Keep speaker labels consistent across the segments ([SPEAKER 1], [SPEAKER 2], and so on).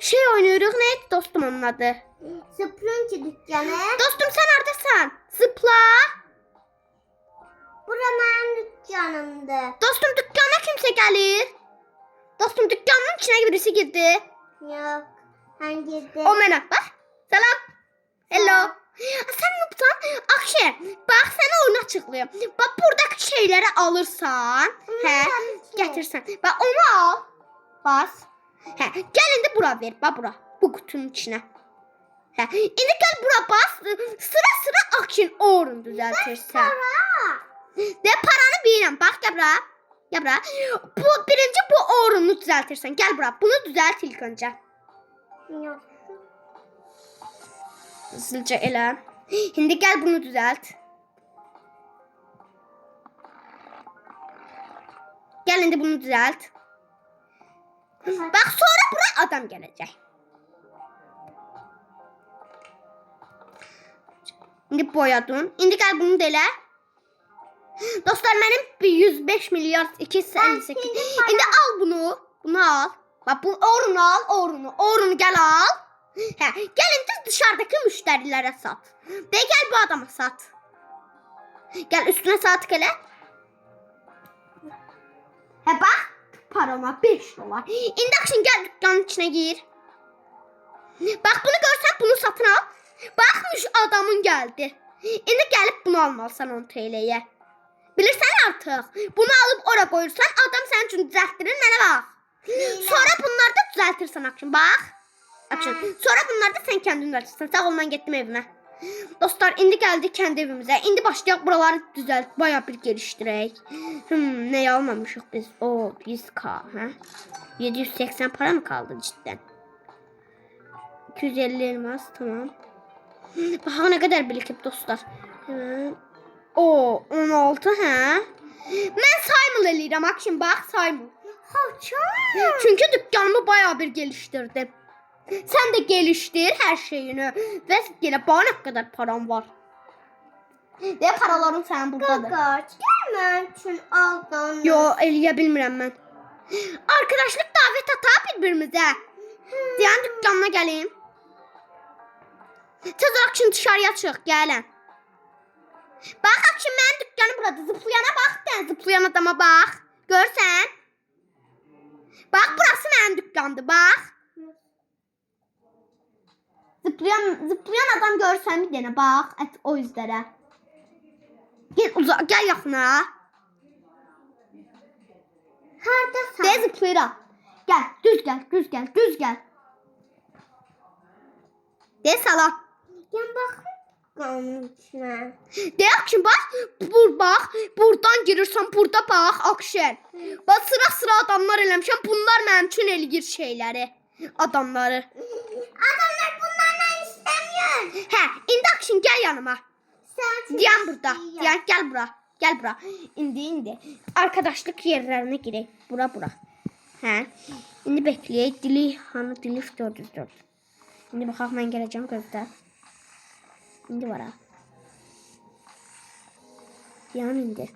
[SPEAKER 1] Şey oynuyoruz. Neydi dostum onun adı?
[SPEAKER 2] Zıplınca dükkanı.
[SPEAKER 1] Dostum sen neredesin? Zıpla.
[SPEAKER 2] Buranın dükkanımdı.
[SPEAKER 1] Dostum dükkana kimse gelir. Dostum dükkanın içine birisi girdi.
[SPEAKER 2] Yok. Hangisi?
[SPEAKER 1] O mənə. Bak. Selam. Hello. Sen nuptan. Akşe. Bak sana oyunu açıklayayım. Bak buradaki şeyleri alırsan. He. Getirsen. Bak onu al. Bas. He. Gel indi bura ver. Bak bura. Bu kutunun içine. He. İndi gel bura bas. Sıra sıra Akşin oyunu düzeltirsen. De paranı bilirəm. Bak gel bura. Gel bura. Bu birinci bu oyunu düzeltirsen. Gel bura. Bunu düzelt ilk önce.
[SPEAKER 2] Yok.
[SPEAKER 1] Hızlıca elə. Şimdi gel bunu düzelt. Gel şimdi bunu düzelt. Bak sonra buraya adam gelecek. Şimdi boyadın. Şimdi gel bunu da elə. Dostlar benim 105 milyar 258. Şimdi al bunu. Bunu al. Bak bu orunu al. Orunu gel al. He, gelin de dışarıdaki müşterilere sat. De gel bu adama sat. Gel üstüne saat hele. He bak parama 5 dolar. İndakşın gel dükkanın içine gir. Bak bunu görsen bunu satın al. Bakmış adamın geldi. İndi gelip bunu almalısan 10 TL'ye. Bilirsen artık. Bunu alıp oraya koyursan adam senin için düzelttirir mənə bak. Sonra bunları da düzeltirsen akşam bak. Akşam. Sonra bunları da sen kendin düzeltirsen. Sağ ol ben gittim evime. Dostlar indi geldik kendi evimize. İndi başlayaq buraları düzelt. Bayağı bir geliştirək. Ne almamışıq biz? O 100k. Ha? 780 para mı kaldı cidden? 250 elmas tamam. Bax ne kadar birikib dostlar. O 16 ha. Ben saymıl eləyirəm akşam bak saymıl. Çünkü dükkanımı bayağı bir geliştirdim. Sen de geliştir her şeyini. Ve yine bana ne kadar param var. Ve paralarım senin buradadır.
[SPEAKER 2] Gagaç gelmem için aldın.
[SPEAKER 1] Yo eləyə bilmirəm mən. Arkadaşlık davet atar birbirimize. Diyan dükkanına geleyim. Tez akşam dışarıya çık gelin. Bak akşam benim dükkanım burada. Zıplayana bak sen. Zıplayan adama bak. Görsen. Bak burası benim dükkandı bak. Zıplayan adam görsen bir dene bak et o yüzlere. Gel yaxına.
[SPEAKER 2] Haradasan?
[SPEAKER 1] De zıplayıram. Gel düz gel. De salam.
[SPEAKER 2] Yan bakın. Kanın içine.
[SPEAKER 1] De akşam bak. Bak. Buradan girirsən burada bak akşam. Bak sıra adamlar eləmişəm. Bunlar mənim üçün eləyir şeyləri. Adamlar
[SPEAKER 2] bunlarla istemiyor.
[SPEAKER 1] He, indi akşam gel yanıma.
[SPEAKER 2] Sen
[SPEAKER 1] Diyan burada. Diyan gel bura. İndi. Arkadaşlık yerlerine girək. Bura. He. İndi bekləyək. Dili 404. İndi baxaq mən gələcəm gözdə. İndi var ha. Diyan indi.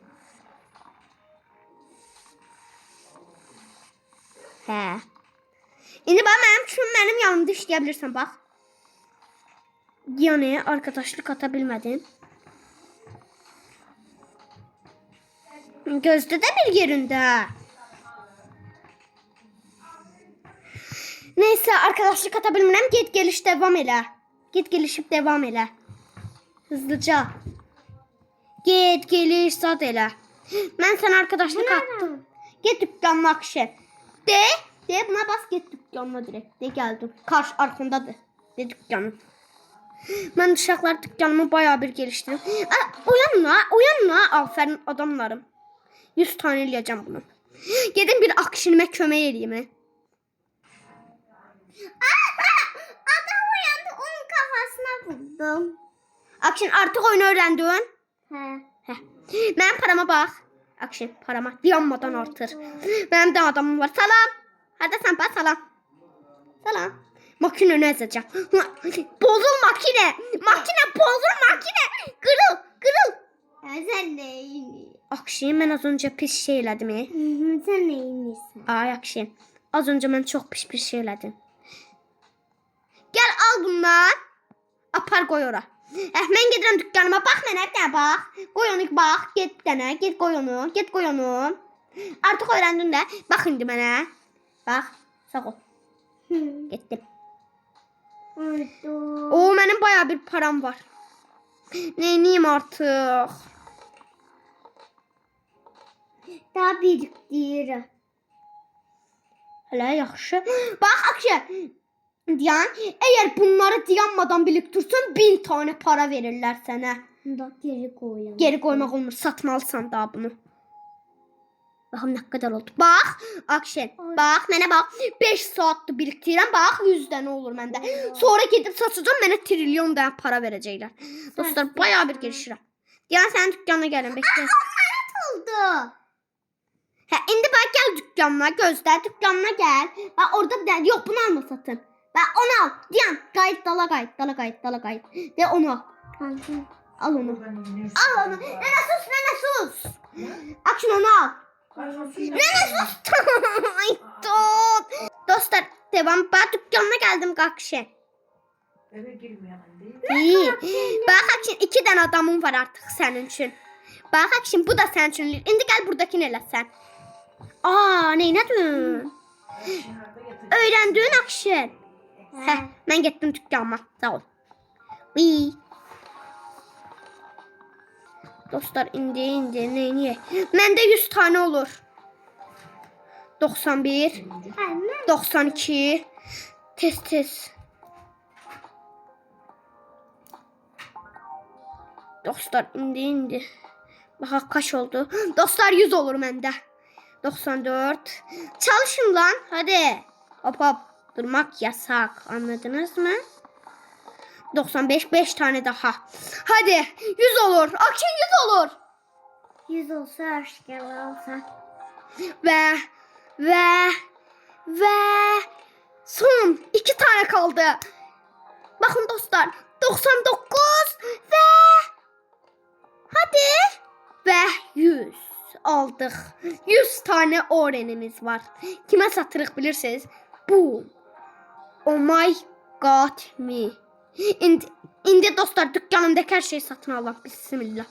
[SPEAKER 1] He. İndi bax mənim yanımda işləyə bilirsən bax. Yani arkadaşlık atabilmedim. Gözde de bir yerinde. Neyse arkadaşlık atabilmem. Git geliş devam elə. Git gelişip devam elə. Hızlıca. Git geliş zat elə. Ben sana arkadaşlık attım. Git dükkanına akşam. De buna bas git dükkanına direkt. De geldim. Karşı arkandadır. De dükkanın. Ben uşaqlar dükkanımı bayağı bir geliştirdim. Uyanma. Aferin adamlarım. 100 tane eləyəcəm bunu. Gedim bir akşinime kömək eləyim.
[SPEAKER 2] Adam uyandı onun kafasına vurdum.
[SPEAKER 1] Akşin artık oyunu öğrendin.
[SPEAKER 2] He.
[SPEAKER 1] Benim parama bak. Akşin parama yanmadan artır. Benim de adamım var. Salam. Hadi sen bak salam. Makine ne yazacak? Bozul makine. Bozul. Kırıl.
[SPEAKER 2] Sen neyini?
[SPEAKER 1] Akşin ben az önce pis şey elədim.
[SPEAKER 2] Sen neyinisin?
[SPEAKER 1] Ay Akşin. Az önce ben çok pis bir şey elədim. al bundan. Apar qoy ora. Mən gedirəm dükkanıma. Bax mənə bir dənə bax. Qoy onu bax. Get bir dənə. Get qoy onu. Get qoy onu. Artıq öyrəndin də. Bax indi mənə. Bax. Sağ ol. Getdim. O mənim bayağı bir param var. Neyniyim artıq?
[SPEAKER 2] Daha biriktirir.
[SPEAKER 1] Hələ yaxşı. Bax Akşe. Diyan, əgər bunları dayanmadan biriktirsən 1000 tane para verirlər sənə.
[SPEAKER 2] Da geri koyalım.
[SPEAKER 1] Geri qoymaq olmur. Satmalısan da bunu. Baxım nə qədər oldu. Bax, Akşen. Bax, mənə bax. 5 saatdır biriktirirəm. Bax, 100 dənə olur məndə. Sonra gedib satacağam, mənə trilyon dənə para verəcəklər. Dostlar, bayağı bir girişirəm. Diyan, sənin dükkanına gəlin, beklə.
[SPEAKER 2] Oldu.
[SPEAKER 1] Hə, indi bax, gəl dükkanına, gözlə. Dükkanına gəl. Bax, orada bir dənə. Yox, bunu alma satın. Bax, onu al. Diyan, qayıt, dala qayıt, dala qayıt, dala qayıt. De, onu al. Al onu. Al onu. Nənə sus, nənə sus. Akşin onu al. Nənə sus. Ay, tut. Dostlar, devam. Bax, dükkanına gəldim, Akşin.
[SPEAKER 3] Eve girmeyen değil.
[SPEAKER 1] İyi. Bax, Akşin, 2 dənə adamın var artıq sənin üçün. Bax, Akşin, bu da sənin üçün. İndi gəl buradakini eləsən. Aa, neynədin? Öyrəndin, Akşin. Hə, mən getdim dükkanıma. Sağ ol. İyi. Dostlar, indi, neyniyək? Məndə 100 tane olur. 91, 92. Tez. Dostlar, indi. Baxaq, kaç oldu? Dostlar, 100 olur məndə. 94. Çalışın lan, hadi. Hop. Durmak yasak. Anladınız mı? 95. 5 tane daha. Hadi. 100 olur. Akşam 100 olur.
[SPEAKER 2] 100 olsa aşkım olsa.
[SPEAKER 1] Ve son 2 tane kaldı. Bakın dostlar. 99 ve hadi. Ve 100 aldık. 100 tane orenimiz var. Kime satırıq bilirsiniz? Bu. Oh my god me. İndi dostlar dükkanımdaki her şeyi satın alalım. Bismillah.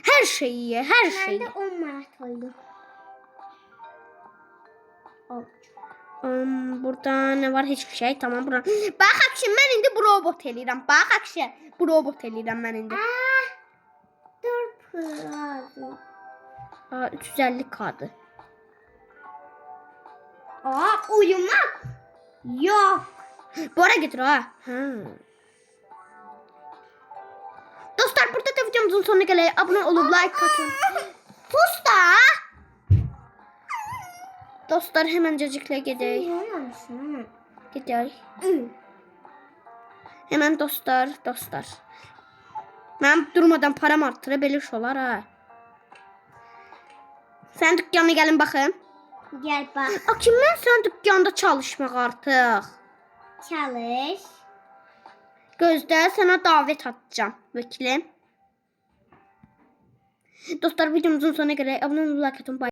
[SPEAKER 1] Her şeyi, her şeyi.
[SPEAKER 2] Bende 10 manat oldu.
[SPEAKER 1] Burada ne var? Hiçbir şey. Tamam bura. Bak Akşin, mən indi bu robot eləyirəm. Bak Akşin, bu robot eləyirəm mən indi.
[SPEAKER 2] 4 pul lazım.
[SPEAKER 1] 350 kadı.
[SPEAKER 2] Uyumak yok.
[SPEAKER 1] Bora getir ha. Dostlar, burada da videomuzun sonuna gelelim. Abone olup like atın. Sus da. Dostlar, hemencecikle gidelim. Gidelim. Hemen dostlar. Ben durmadan param arttırabilir olar ha. Sen dükkanına gelin bakın.
[SPEAKER 2] Gel bak.
[SPEAKER 1] Akşam ben sen dükkanda çalışmak artık.
[SPEAKER 2] Çalış.
[SPEAKER 1] Gözde, sana davet atacağım vekilim. Dostlar, videomuzun sonuna göre abone olmayı, like atın. Bye.